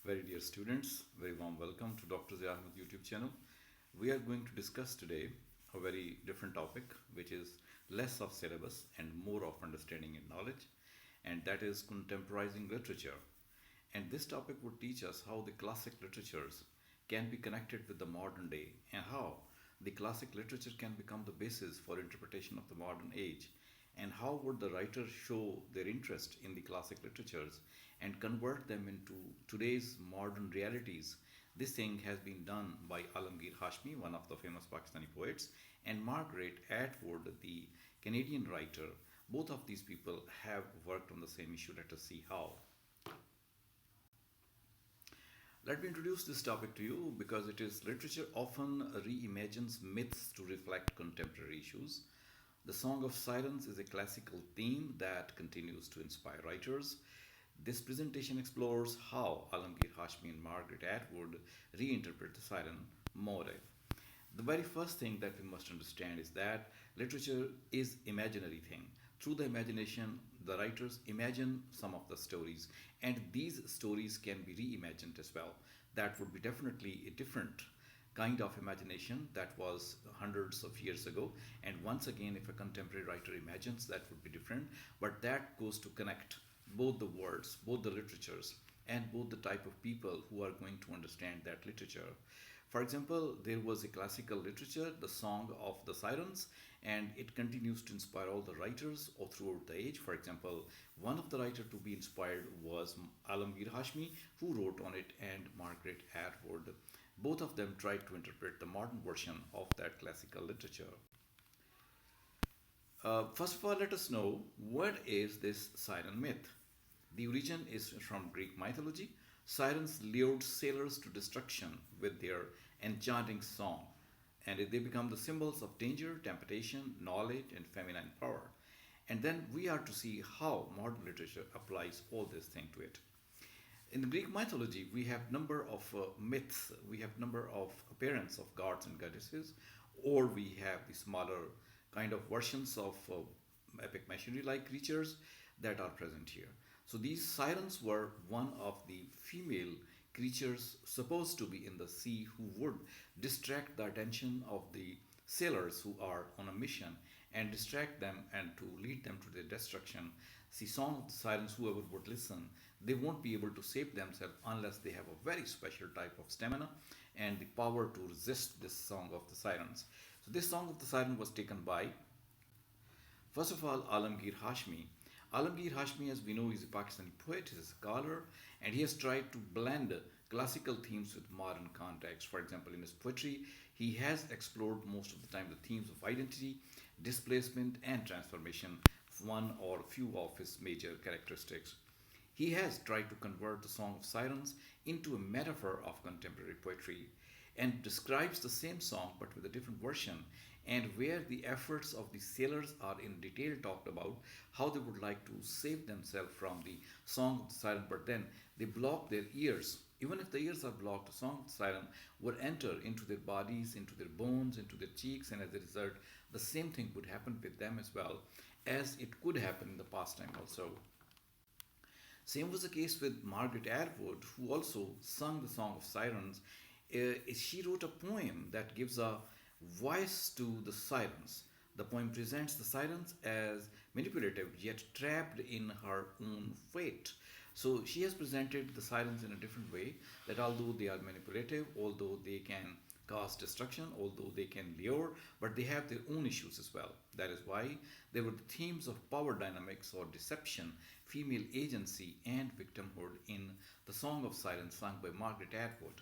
Very dear students, very warm welcome to Dr. Zia Ahmed YouTube channel. We are going to discuss today a very different topic, which is less of syllabus and more of understanding and knowledge, and that is contemporizing literature. And this topic would teach us how the classic literatures can be connected with the modern day and how the classic literature can become the basis for interpretation of the modern age, and how would the writers show their interest in the classic literatures and convert them into today's modern realities. This thing has been done by Alamgir Hashmi, one of the famous Pakistani poets, and Margaret Atwood, the Canadian writer. Both of these people have worked on the same issue. Let us see how. Let me introduce this topic to you because it is literature often reimagines myths to reflect contemporary issues. The Song of Sirens is a classical theme that continues to inspire writers. This presentation explores how Alamgir Hashmi and Margaret Atwood reinterpret the siren motive. The very first thing that we must understand is that literature is imaginary thing. Through the imagination, the writers imagine some of the stories, and these stories can be reimagined as well. That would be definitely a different kind of imagination that was hundreds of years ago. And once again, if a contemporary writer imagines, that would be different. But that goes to connect both the words, both the literatures, and both the type of people who are going to understand that literature. For example, there was a classical literature, the Song of the Sirens, and it continues to inspire all the writers all throughout the age. For example, one of the writers to be inspired was Alamgir Hashmi, who wrote on it, and Margaret Atwood. Both of them tried to interpret the modern version of that classical literature. First of all, let us know what is this siren myth. The origin is from Greek mythology. Sirens lured sailors to destruction with their enchanting song, and they become the symbols of danger, temptation, knowledge, and feminine power. And then we are to see how modern literature applies all this thing to it. In the Greek mythology, we have number of myths, we have number of appearance of gods and goddesses, or we have the smaller kind of versions of epic machinery-like creatures that are present here. So these sirens were one of the female creatures supposed to be in the sea who would distract the attention of the sailors who are on a mission and distract them and to lead them to their destruction. See, Song of the Sirens, whoever would listen, they won't be able to save themselves unless they have a very special type of stamina and the power to resist this Song of the Sirens. So this Song of the Siren was taken by, first of all, Alamgir Hashmi. Alamgir Hashmi, as we know, is a Pakistani poet, he is a scholar, and he has tried to blend classical themes with modern context. For example, in his poetry, he has explored most of the time the themes of identity, displacement, and transformation, one or few of his major characteristics. He has tried to convert the Song of Sirens into a metaphor of contemporary poetry and describes the same song but with a different version, and where the efforts of the sailors are in detail talked about, how they would like to save themselves from the Song of the Siren, but then they block their ears. Even if the ears are blocked, the Song of the Siren would enter into their bodies, into their bones, into their cheeks, and as a result, the same thing would happen with them as well, as it could happen in the past time also. Same was the case with Margaret Atwood, who also sung the Song of Sirens. She wrote a poem that gives a voice to the sirens. The poem presents the sirens as manipulative yet trapped in her own fate. So she has presented the sirens in a different way, that although they are manipulative, although they can cause destruction, although they can lure, but they have their own issues as well. That is why there were the themes of power dynamics or deception, female agency, and victimhood in the Song of Sirens sung by Margaret Atwood.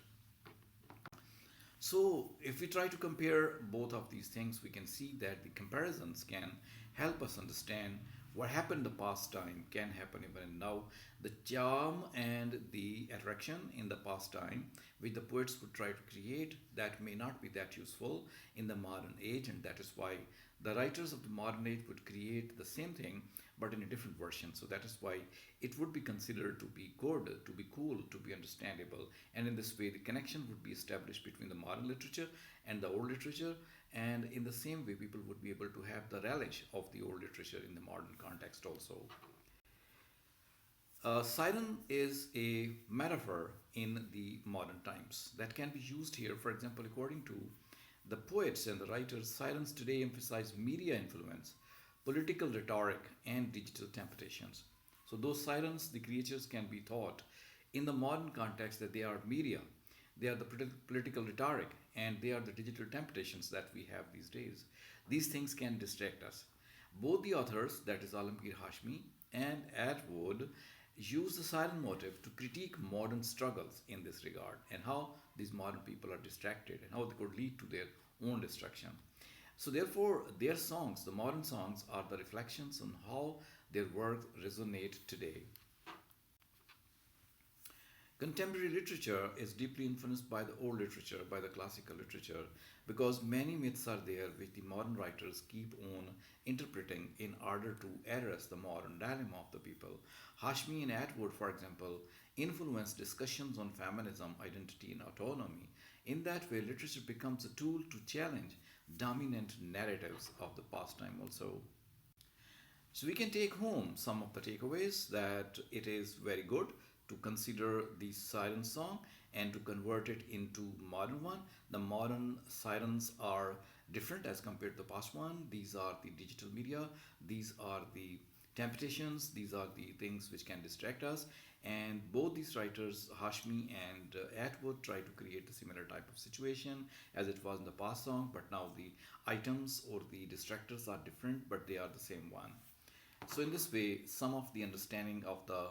So, if we try to compare both of these things, we can see that the comparisons can help us understand what happened in the past time can happen even now. The charm and the attraction in the past time, which the poets would try to create, that may not be that useful in the modern age, and that is why the writers of the modern age would create the same thing but in a different version. So that is why it would be considered to be good, to be cool, to be understandable. And in this way, the connection would be established between the modern literature and the old literature. And in the same way, people would be able to have the relish of the old literature in the modern context also. Siren is a metaphor in the modern times that can be used here. For example, according to the poets and the writers, sirens today emphasize media influence, political rhetoric, and digital temptations. So, those sirens, the creatures, can be thought in the modern context that they are media, they are the political rhetoric, and they are the digital temptations that we have these days. These things can distract us. Both the authors, that is Alamgir Hashmi and Atwood, use the siren motive to critique modern struggles in this regard and how these modern people are distracted and how they could lead to their own destruction. So, therefore, their songs, the modern songs, are the reflections on how their work resonate today. Contemporary literature is deeply influenced by the old literature, by the classical literature, because many myths are there which the modern writers keep on interpreting in order to address the modern dilemma of the people. Hashmi and Atwood, for example, influence discussions on feminism, identity, and autonomy. In that way, literature becomes a tool to challenge dominant narratives of the past time also. So we can take home some of the takeaways that it is very good to consider the siren song and to convert it into modern one. The modern sirens are different as compared to the past one. These are the digital media. These are the temptations. These are the things which can distract us. And both these writers, Hashmi and Atwood, try to create a similar type of situation as it was in the past song, but now the items or the distractors are different, but they are the same one. So, in this way, some of the understanding of the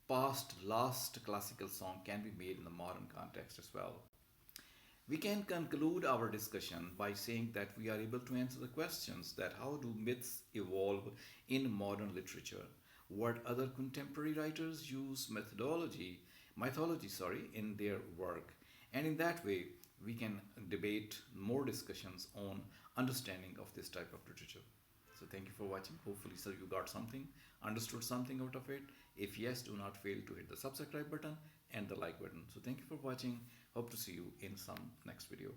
past last classical song can be made in the modern context as well. We can conclude our discussion by saying that we are able to answer the questions that how do myths evolve in modern literature? What other contemporary writers use mythology, in their work? And in that way, we can debate more discussions on understanding of this type of literature. So thank you for watching. Hopefully, sir, you got something, understood something out of it. If yes, do not fail to hit the subscribe button and the like button. So thank you for watching. Hope to see you in some next video.